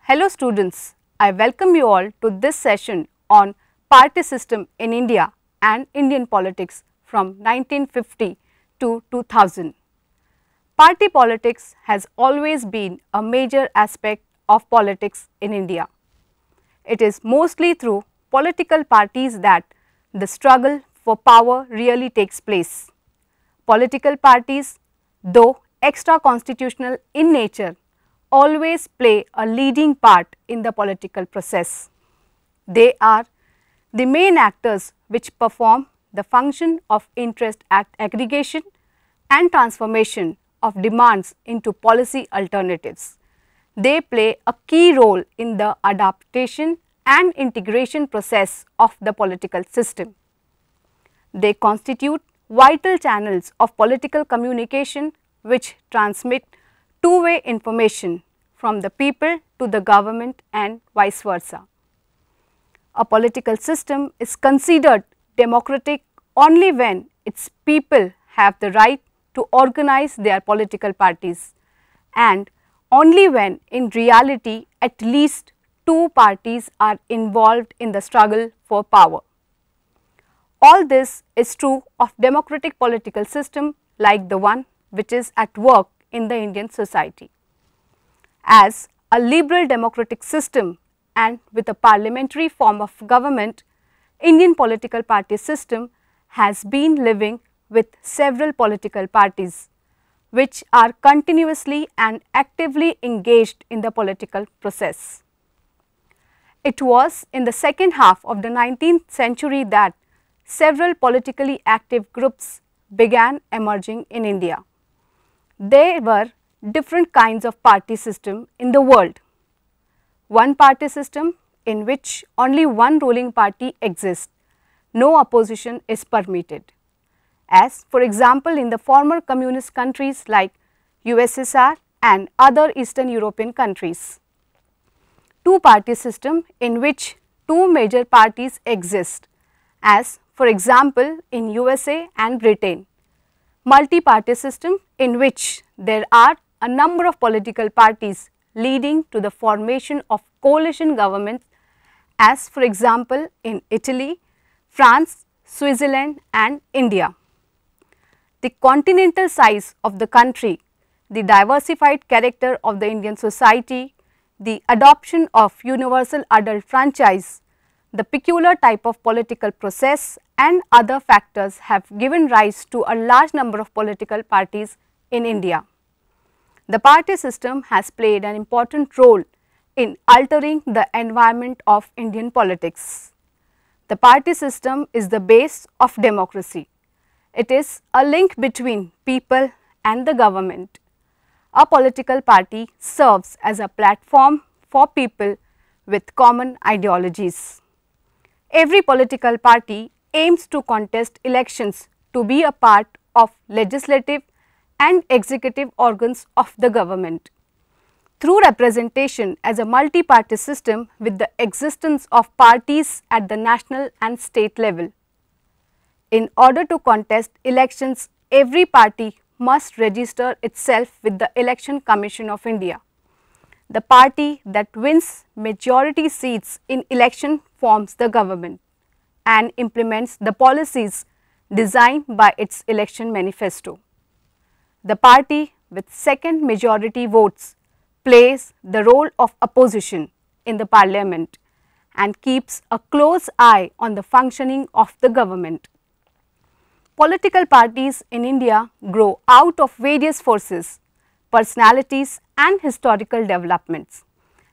Hello students, I welcome you all to this session on party system in India and Indian politics from 1950 to 2000. Party politics has always been a major aspect of politics in India. It is mostly through political parties that the struggle for power really takes place. Political parties, though extra-constitutional in nature, always play a leading part in the political process. They are the main actors which perform the function of interest aggregation and transformation of demands into policy alternatives. They play a key role in the adaptation and integration process of the political system. They constitute vital channels of political communication which transmit two-way information from the people to the government and vice versa. A political system is considered democratic only when its people have the right to organize their political parties and only when in reality at least two parties are involved in the struggle for power. All this is true of democratic political system like the one which is at work in the Indian society. As a liberal democratic system and with a parliamentary form of government, Indian political party system has been living with several political parties which are continuously and actively engaged in the political process. It was in the second half of the 19th century that several politically active groups began emerging in India. There were different kinds of party system in the world. One party system in which only one ruling party exists, no opposition is permitted, as for example in the former communist countries like USSR and other Eastern European countries. Two-party system in which two major parties exist, as for example in USA and Britain. Multi-party system in which there are a number of political parties leading to the formation of coalition governments, as for example in Italy, France, Switzerland and India. The continental size of the country, the diversified character of the Indian society, the adoption of universal adult franchise, the peculiar type of political process and other factors have given rise to a large number of political parties in India. The party system has played an important role in altering the environment of Indian politics. The party system is the base of democracy. It is a link between people and the government. A political party serves as a platform for people with common ideologies. Every political party aims to contest elections to be a part of legislative and executive organs of the government. Through representation as a multi-party system with the existence of parties at the national and state level. In order to contest elections, every party must register itself with the Election Commission of India. The party that wins majority seats in election forms the government and implements the policies designed by its election manifesto. The party with second majority votes plays the role of opposition in the parliament and keeps a close eye on the functioning of the government. Political parties in India grow out of various forces, personalities and historical developments,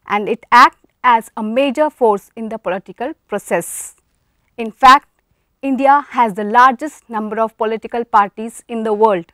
and it acts as a major force in the political process. In fact, India has the largest number of political parties in the world.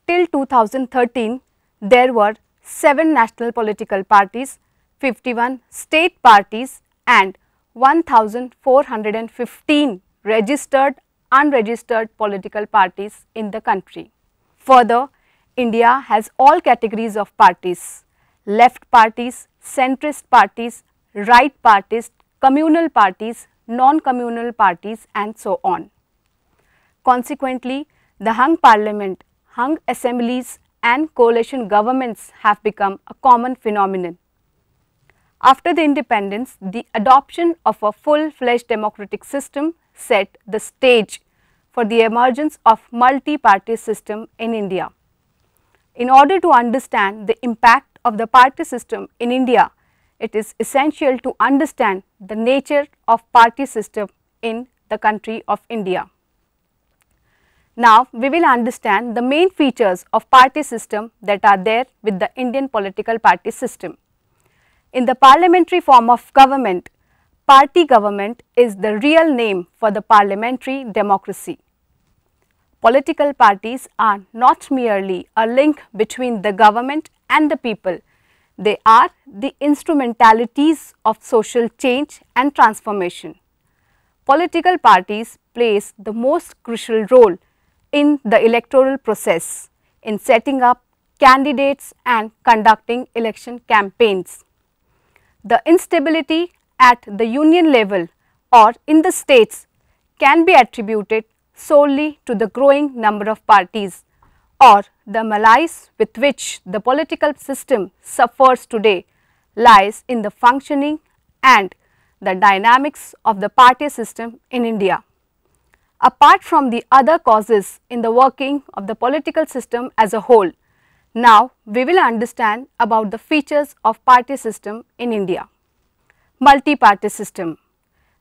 Till 2013, there were 7 national political parties, 51 state parties and 1415 registered, unregistered political parties in the country. Further, India has all categories of parties: left parties, centrist parties, right parties, communal parties, non-communal parties and so on. Consequently, the hung parliament, hung assemblies and coalition governments have become a common phenomenon. After the independence, the adoption of a full-fledged democratic system set the stage for the emergence of multi-party system in India. In order to understand the impact of the party system in India, it is essential to understand the nature of party system in the country of India. Now, we will understand the main features of party system that are there with the Indian political party system. In the parliamentary form of government, party government is the real name for the parliamentary democracy. Political parties are not merely a link between the government and the people. They are the instrumentalities of social change and transformation. Political parties plays the most crucial role in the electoral process, in setting up candidates and conducting election campaigns. The instability at the union level or in the states can be attributed solely to the growing number of parties or the malaise with which the political system suffers today lies in the functioning and the dynamics of the party system in India. Apart from the other causes in the working of the political system as a whole, now we will understand about the features of party system in India. Multi-party system.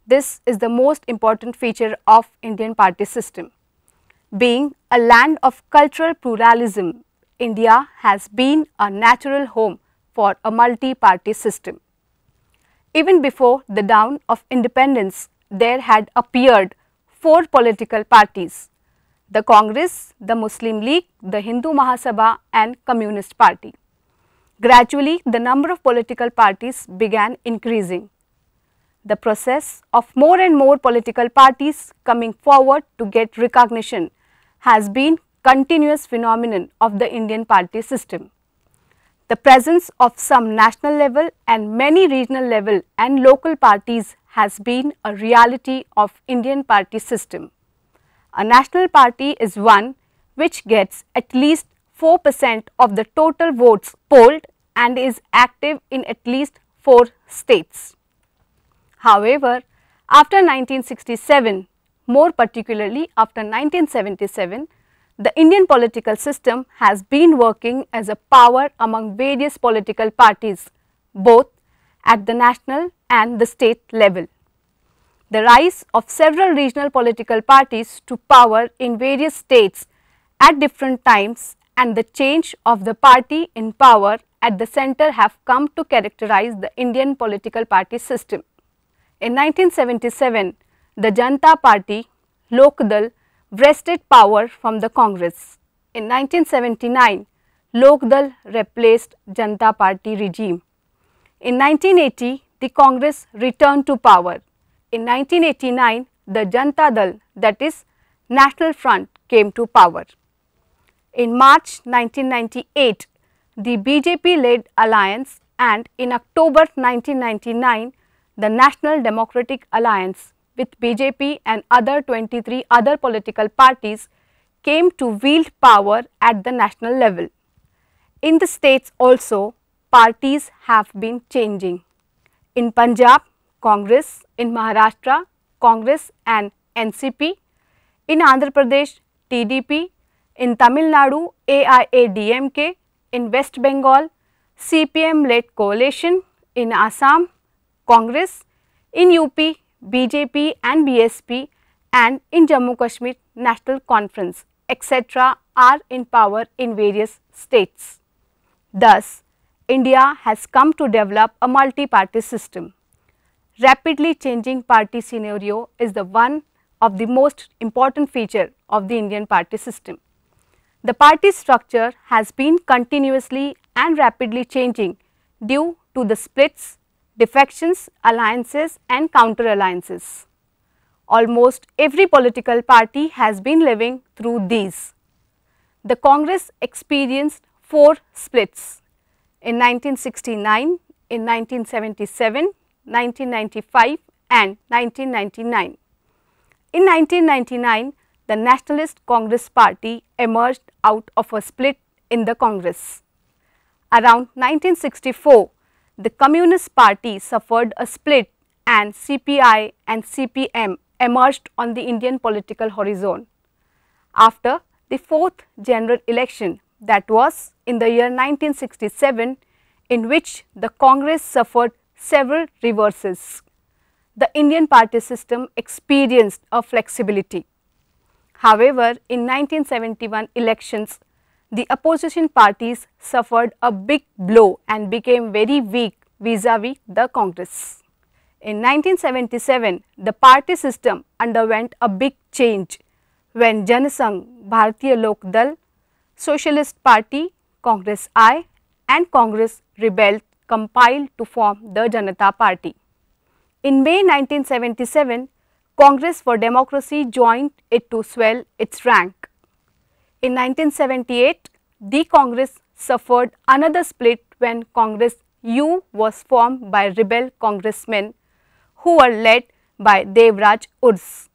This is the most important feature of Indian party system. Being a land of cultural pluralism, India has been a natural home for a multi-party system. Even before the dawn of independence, there had appeared 4 political parties: the Congress, the Muslim League, the Hindu Mahasabha and Communist Party. Gradually, the number of political parties began increasing. The process of more and more political parties coming forward to get recognition has been continuous phenomenon of the Indian party system. The presence of some national level and many regional level and local parties has been a reality of Indian party system. A national party is one which gets at least 4% of the total votes polled and is active in at least 4 states. However, after 1967, more particularly after 1977, the Indian political system has been working as a power among various political parties, both at the national and the state level. The rise of several regional political parties to power in various states at different times and the change of the party in power at the center have come to characterize the Indian political party system. In 1977, the Janata Party, Lokdal, wrested power from the Congress. In 1979, Lokdal replaced Janata Party regime. In 1980, the Congress returned to power. In 1989, the Janata Dal, that is National Front, came to power. In March 1998, the BJP-led alliance and in October 1999, the National Democratic Alliance with BJP and other 23 other political parties came to wield power at the national level. In the states also, parties have been changing. In Punjab, Congress; in Maharashtra, Congress and NCP; in Andhra Pradesh, TDP; in Tamil Nadu, AIADMK; in West Bengal, CPM-led coalition; in Assam, Congress; in UP, BJP and BSP; and in Jammu Kashmir, National Conference, etc. are in power in various states. Thus, India has come to develop a multi-party system. Rapidly changing party scenario is the one of the most important feature of the Indian party system. The party structure has been continuously and rapidly changing due to the splits, defections, alliances and counter-alliances. Almost every political party has been living through these. The Congress experienced 4 splits in 1969, in 1977, 1995 and 1999. In 1999, the Nationalist Congress Party emerged out of a split in the Congress. Around 1964, the Communist Party suffered a split and CPI and CPM emerged on the Indian political horizon. After the fourth general election, that was in the year 1967, in which the Congress suffered several reverses, the Indian party system experienced a flexibility. However, in 1971 elections, the opposition parties suffered a big blow and became very weak vis-a-vis the Congress. In 1977, the party system underwent a big change when Janasangh, Bharatiya Lok Dal, Socialist Party, Congress I and Congress rebelled compiled to form the Janata Party. In May 1977, Congress for Democracy joined it to swell its rank. In 1978, the Congress suffered another split when Congress U was formed by rebel congressmen who were led by Devraj Urs.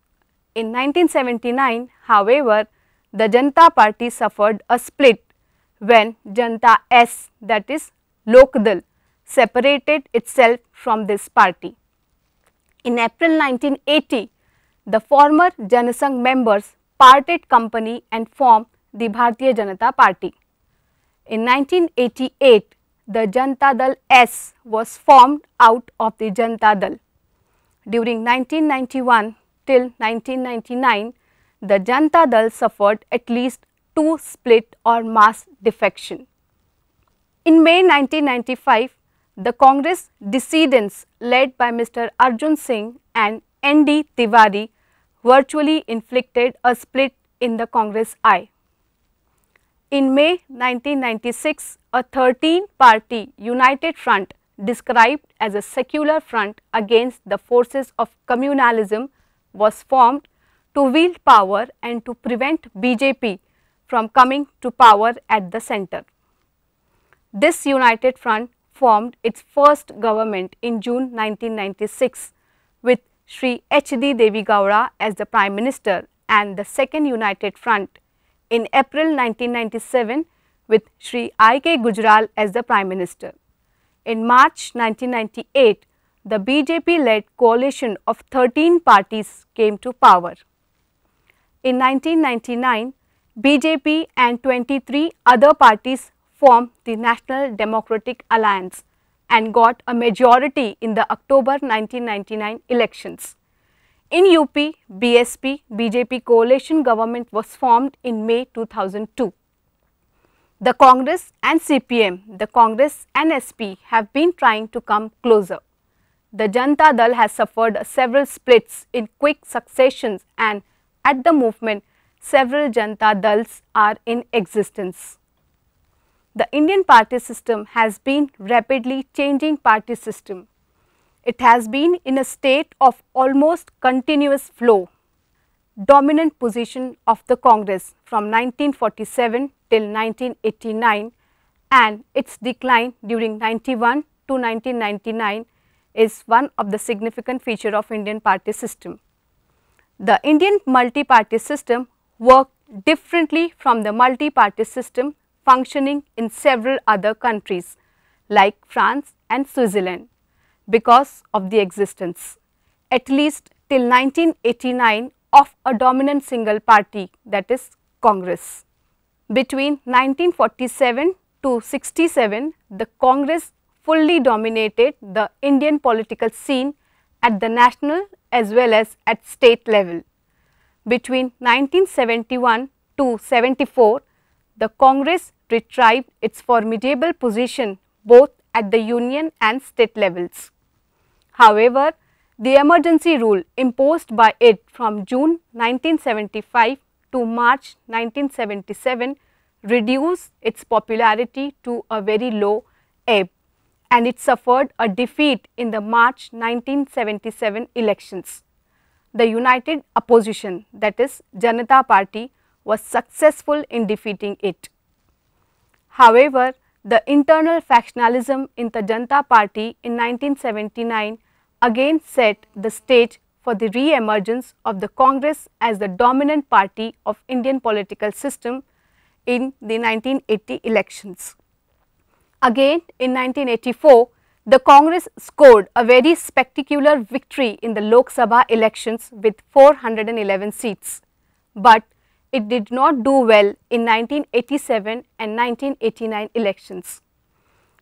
In 1979, however, the Janata Party suffered a split when Janata S, that is Lokdal, separated itself from this party. In April 1980, the former Janasangh members parted company and formed the Bharatiya Janata Party. In 1988, the Janata Dal S was formed out of the Janata Dal. During 1991 till 1999, the Janata Dal suffered at least 2 split or mass defection. In May 1995, the Congress dissidents led by Mr. Arjun Singh and N.D. Tiwari virtually inflicted a split in the Congress I. In May 1996, a 13-party united front described as a secular front against the forces of communalism was formed to wield power and to prevent BJP from coming to power at the centre. This united front formed its first government in June 1996 with Shri H.D. Devi Gowda as the Prime Minister and the second united front in April 1997 with Shri I.K. Gujral as the Prime Minister. In March 1998, the BJP-led coalition of 13 parties came to power. In 1999, BJP and 23 other parties formed the National Democratic Alliance and got a majority in the October 1999 elections. In UP, BSP BJP coalition government was formed in May 2002. The Congress and CPM, the Congress and SP have been trying to come closer. The Janata Dal has suffered several splits in quick successions and at the movement several Janata Dals are in existence. The Indian party system has been rapidly changing party system. It has been in a state of almost continuous flow. Dominant position of the Congress from 1947 till 1989 and its decline during 91 to 1999 is one of the significant feature of Indian party system. The Indian multi-party system worked differently from the multi-party system functioning in several other countries like France and Switzerland because of the existence, at least till 1989, of a dominant single party, that is Congress. Between 1947 to 67, the Congress fully dominated the Indian political scene at the national as well as at state level. Between 1971 to 74, the Congress retrieved its formidable position both at the union and state levels. However, the emergency rule imposed by it from June 1975 to March 1977 reduced its popularity to a very low ebb and it suffered a defeat in the March 1977 elections. The united opposition, that is Janata Party, was successful in defeating it. However, the internal factionalism in the Janata Party in 1979 again set the stage for the re-emergence of the Congress as the dominant party of Indian political system in the 1980 elections. Again in 1984, The Congress scored a very spectacular victory in the Lok Sabha elections with 411 seats, but it did not do well in 1987 and 1989 elections.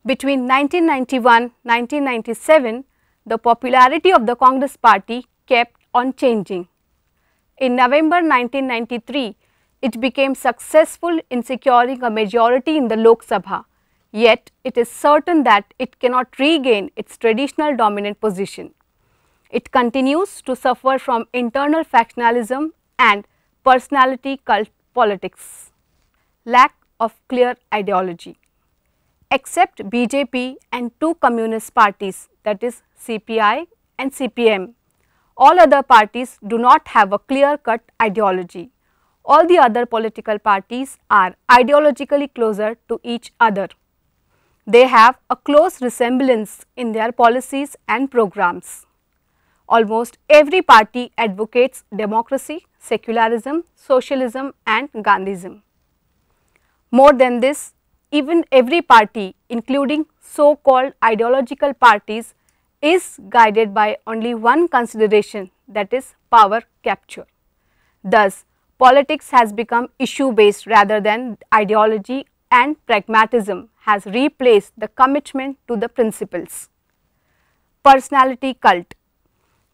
Between 1991-1997, the popularity of the Congress party kept on changing. In November 1993, it became successful in securing a majority in the Lok Sabha, yet it is certain that it cannot regain its traditional dominant position. It continues to suffer from internal factionalism and personality cult politics. Lack of clear ideology. Except BJP and two communist parties, that is CPI and CPM, all other parties do not have a clear-cut ideology. All the other political parties are ideologically closer to each other. They have a close resemblance in their policies and programs. Almost every party advocates democracy, secularism, socialism and Gandhism. More than this, even every party, including so-called ideological parties, is guided by only one consideration, that is power capture. Thus, politics has become issue-based rather than ideology, and pragmatism has replaced the commitment to the principles. Personality cult.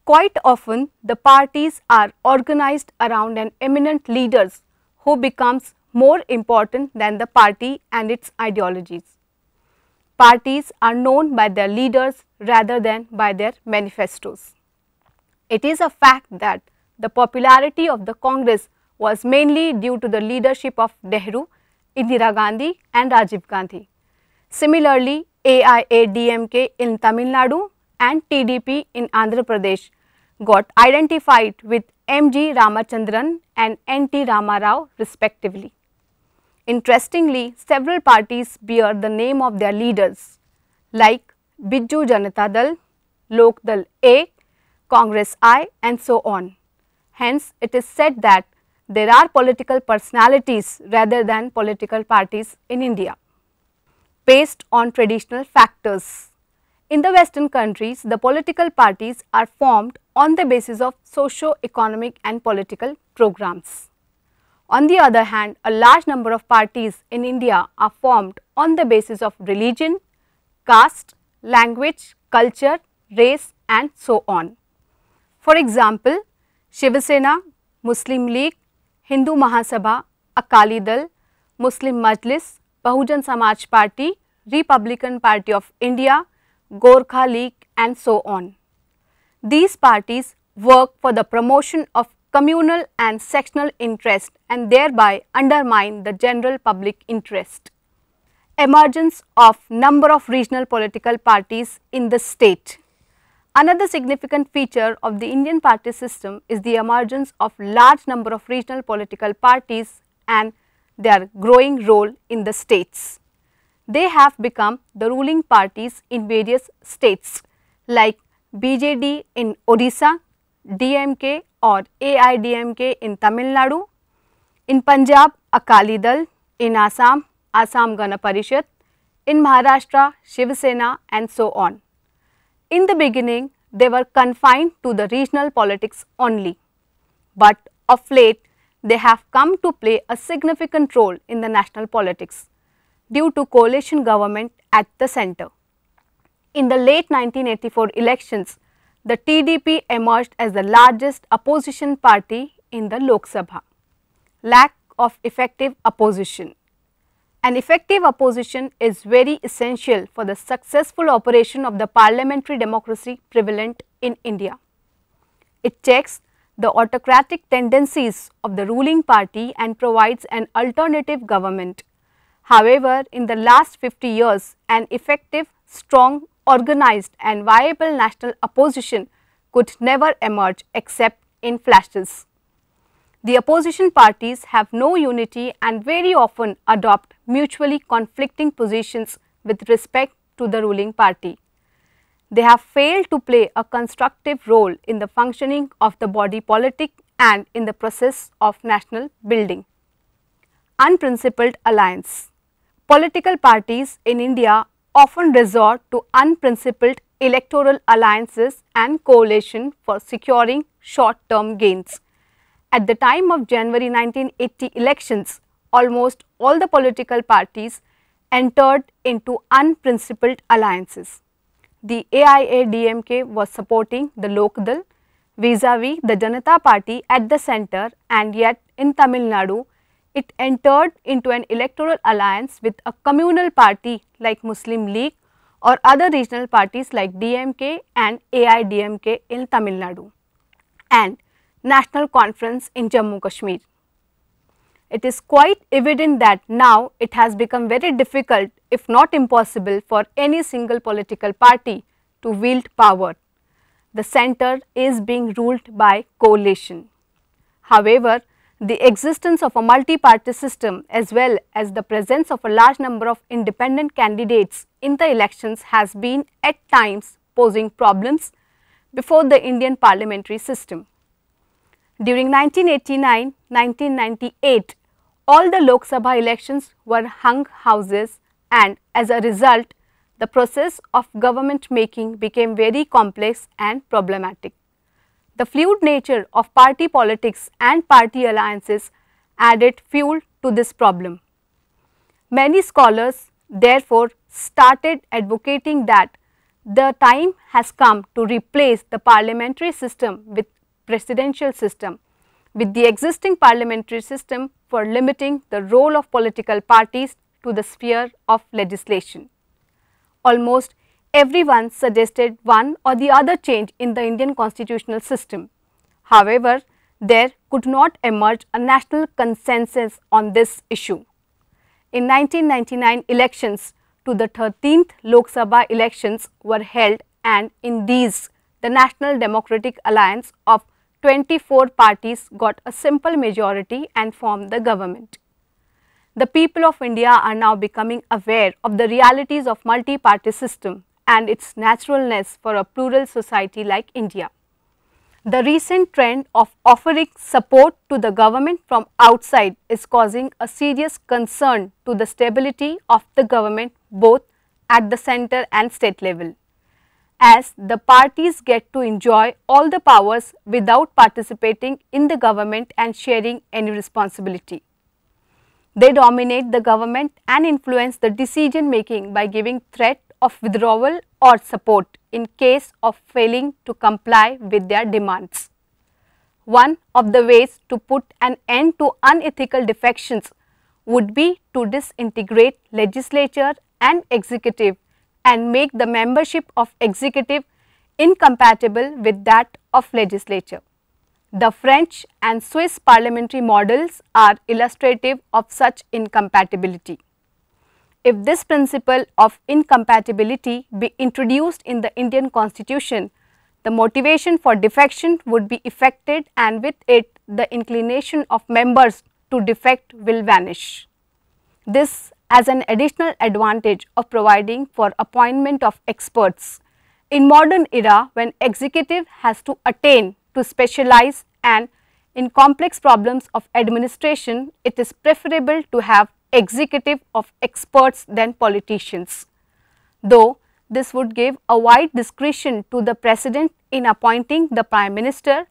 Quite often, the parties are organized around an eminent leader who becomes more important than the party and its ideologies. Parties are known by their leaders rather than by their manifestos. It is a fact that the popularity of the Congress was mainly due to the leadership of Nehru, Indira Gandhi and Rajiv Gandhi. Similarly, AIADMK in Tamil Nadu and TDP in Andhra Pradesh got identified with M.G. Ramachandran and N.T. Ramarao respectively. Interestingly, several parties bear the name of their leaders like Biju Janata Dal, Lok Dal A, Congress I and so on. Hence, it is said that there are political personalities rather than political parties in India. Based on traditional factors. In the Western countries, the political parties are formed on the basis of socio-economic and political programs. On the other hand, a large number of parties in India are formed on the basis of religion, caste, language, culture, race and so on. For example, Shiv Sena, Muslim League, Hindu Mahasabha, Akali Dal, Muslim Majlis, Bahujan Samaj Party, Republican Party of India, Gorkha League and so on. These parties work for the promotion of communal and sectional interest and thereby undermine the general public interest. Emergence of number of regional political parties in the state. Another significant feature of the Indian party system is the emergence of large number of regional political parties and their growing role in the states. They have become the ruling parties in various states like BJD in Odisha, DMK or AIDMK in Tamil Nadu, in Punjab Akali Dal, in Assam, Assam Gana Parishad, in Maharashtra Shiv Sena and so on. In the beginning, they were confined to the regional politics only, but of late they have come to play a significant role in the national politics due to coalition government at the centre. In the late 1984 elections, the TDP emerged as the largest opposition party in the Lok Sabha. Lack of effective opposition. An effective opposition is very essential for the successful operation of the parliamentary democracy prevalent in India. It checks the autocratic tendencies of the ruling party and provides an alternative government. However, in the last 50 years, an effective, strong, organized and viable national opposition could never emerge except in flashes. The opposition parties have no unity and very often adopt mutually conflicting positions with respect to the ruling party. They have failed to play a constructive role in the functioning of the body politic and in the process of national building. Unprincipled alliance. Political parties in India often resort to unprincipled electoral alliances and coalition for securing short-term gains. At the time of January 1980 elections, almost all the political parties entered into unprincipled alliances. The AIADMK was supporting the Lokdal vis-a-vis the Janata Party at the centre, and yet in Tamil Nadu, it entered into an electoral alliance with a communal party like Muslim League or other regional parties like DMK and AIDMK in Tamil Nadu and National Conference in Jammu Kashmir. It is quite evident that now it has become very difficult, if not impossible, for any single political party to wield power. The centre is being ruled by coalition. However, the existence of a multi-party system as well as the presence of a large number of independent candidates in the elections has been at times posing problems before the Indian parliamentary system. During 1989-1998, all the Lok Sabha elections were hung houses, and as a result, the process of government making became very complex and problematic. The fluid nature of party politics and party alliances added fuel to this problem. Many scholars therefore started advocating that the time has come to replace the parliamentary system with presidential system, with the existing parliamentary system for limiting the role of political parties to the sphere of legislation. Almost everyone suggested one or the other change in the Indian constitutional system. However, there could not emerge a national consensus on this issue. In 1999 elections to the 13th Lok Sabha elections were held, and in these the National Democratic Alliance of 24 parties got a simple majority and formed the government. The people of India are now becoming aware of the realities of multi-party system and its naturalness for a plural society like India. The recent trend of offering support to the government from outside is causing a serious concern to the stability of the government both at the centre and state level, as the parties get to enjoy all the powers without participating in the government and sharing any responsibility. They dominate the government and influence the decision making by giving threat of withdrawal or support in case of failing to comply with their demands. One of the ways to put an end to unethical defections would be to disintegrate legislature and executive and make the membership of executive incompatible with that of legislature. The French and Swiss parliamentary models are illustrative of such incompatibility. If this principle of incompatibility be introduced in the Indian constitution, the motivation for defection would be effected, and with it the inclination of members to defect will vanish. This as an additional advantage of providing for appointment of experts. In modern era, when executive has to attain to specialize and in complex problems of administration, it is preferable to have executive of experts than politicians. Though this would give a wide discretion to the President in appointing the Prime Minister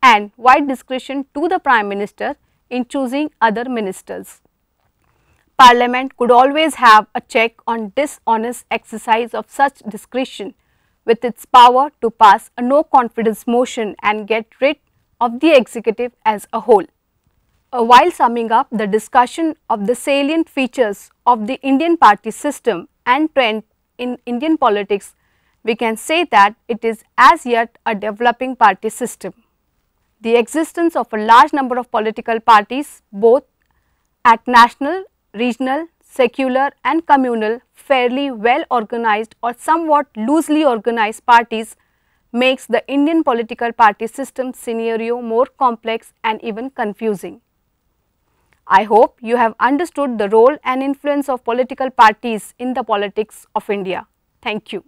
and wide discretion to the Prime Minister in choosing other ministers. Parliament could always have a check on dishonest exercise of such discretion with its power to pass a no confidence motion and get rid of the executive as a whole. While summing up the discussion of the salient features of the Indian party system and trend in Indian politics, we can say that it is as yet a developing party system. The existence of a large number of political parties, both at national, regional, secular and communal, fairly well organized or somewhat loosely organized parties, makes the Indian political party system scenario more complex and even confusing. I hope you have understood the role and influence of political parties in the politics of India. Thank you.